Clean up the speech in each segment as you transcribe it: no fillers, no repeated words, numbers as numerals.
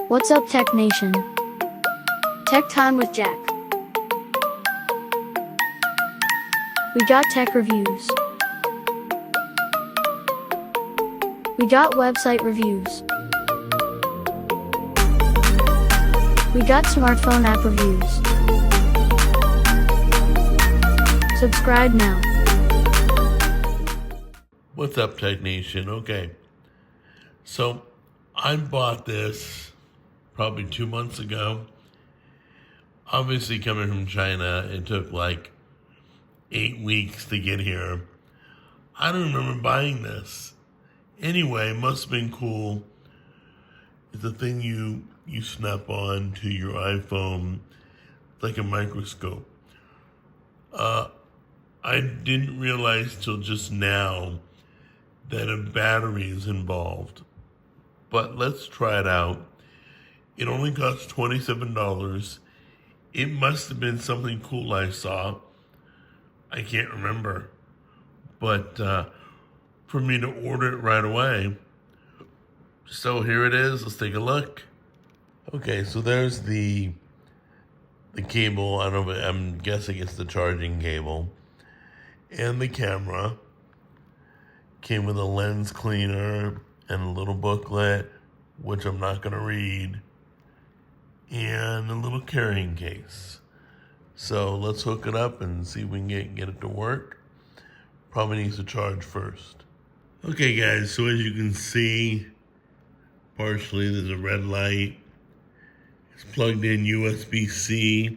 What's up, Tech Nation? Tech Time with Jack. We got tech reviews. We got website reviews. We got smartphone app reviews. Subscribe now. What's up, Tech Nation? Okay, so I bought this probably 2 months ago. Obviously, coming from China, it took like 8 weeks to get here. I don't remember buying this. Anyway, it must have been cool. It's a thing you snap on to your iPhone, like a microscope. I didn't realize till just now that a battery is involved. But let's try it out. It only costs $27. It must have been something cool I saw. I can't remember. But for me to order it right away. So here it is. Let's take a look. Okay, so there's the cable. I don't know, I'm guessing it's the charging cable. And the camera. Came with a lens cleaner and a little booklet, which I'm not going to read, and a little carrying case. So let's hook it up and see if we can get it to work. Probably needs to charge first. Okay, guys, so as you can see, partially there's a red light. It's plugged in USB-C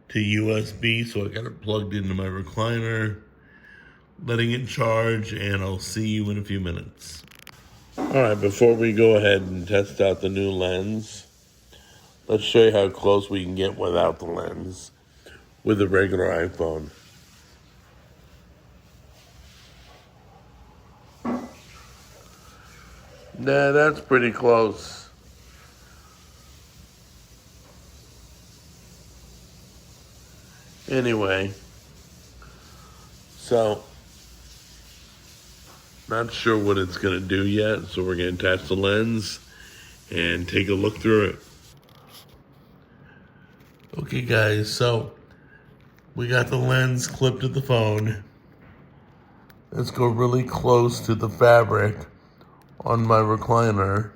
to USB, so I got it plugged into my recliner, letting it charge, and I'll see you in a few minutes. All right, before we go ahead and test out the new lens, let's show you how close we can get without the lens with a regular iPhone. Nah, that's pretty close. Anyway, so not sure what it's going to do yet, so we're going to attach the lens and take a look through it. Okay, guys, so we got the lens clipped to the phone. Let's go really close to the fabric on my recliner.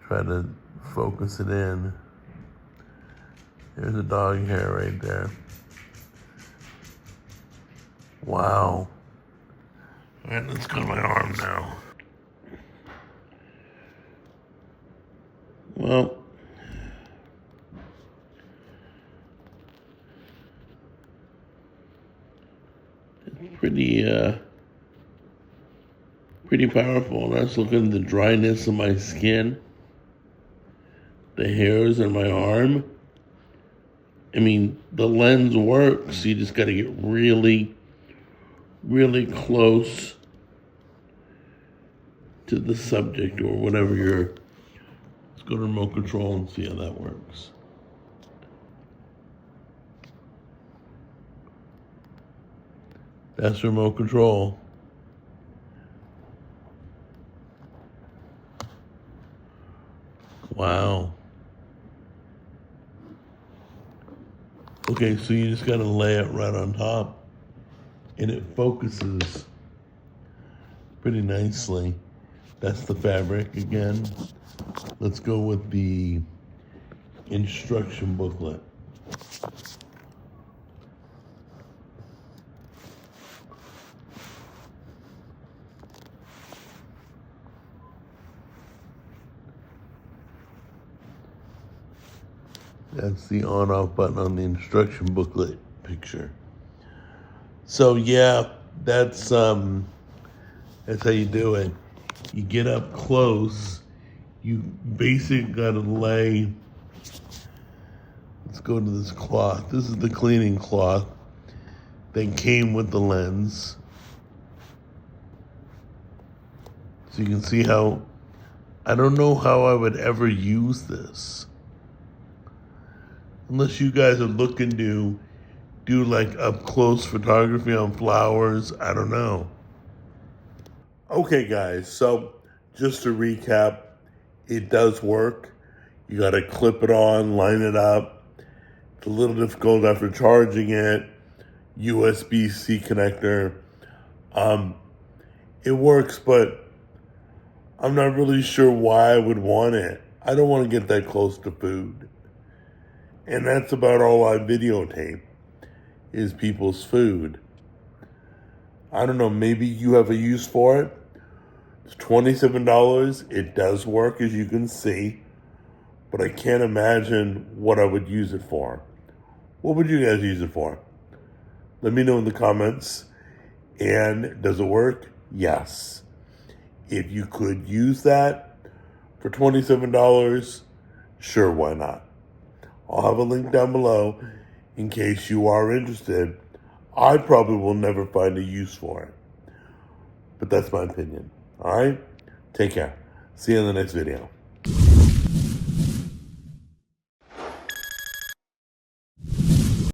Try to focus it in. There's a dog hair right there. Wow. All right, let's go to my arm now. Well, it's pretty powerful. Let's look at the dryness of my skin, the hairs on my arm. I mean, the lens works. You just got to get really, really close to the subject or whatever you're. Let's go to remote control and see how that works. That's remote control. Wow. Okay, so you just gotta lay it right on top and it focuses pretty nicely. That's the fabric again. Let's go with the instruction booklet. That's the on-off button on the instruction booklet picture. So yeah, that's how you do it. You get up close. You basically gotta lay. Let's go to this cloth. This is the cleaning cloth that came with the lens. So you can see how. I don't know how I would ever use this. Unless you guys are looking to do like up close photography on flowers, I don't know. Okay guys, so just to recap, It does work. You got to clip it on, line it up. It's a little difficult after charging it. USB-C connector. It works, but I'm not really sure why I would want it. I don't want to get that close to food. And that's about all I videotape is people's food. I don't know, maybe you have a use for it. It's $27. It does work, as you can see, but I can't imagine what I would use it for. What would you guys use it for? Let me know in the comments. And does it work? Yes. If you could use that for $27, sure, why not? I'll have a link down below in case you are interested. I probably will never find a use for it. But that's my opinion. All right? Take care. See you in the next video.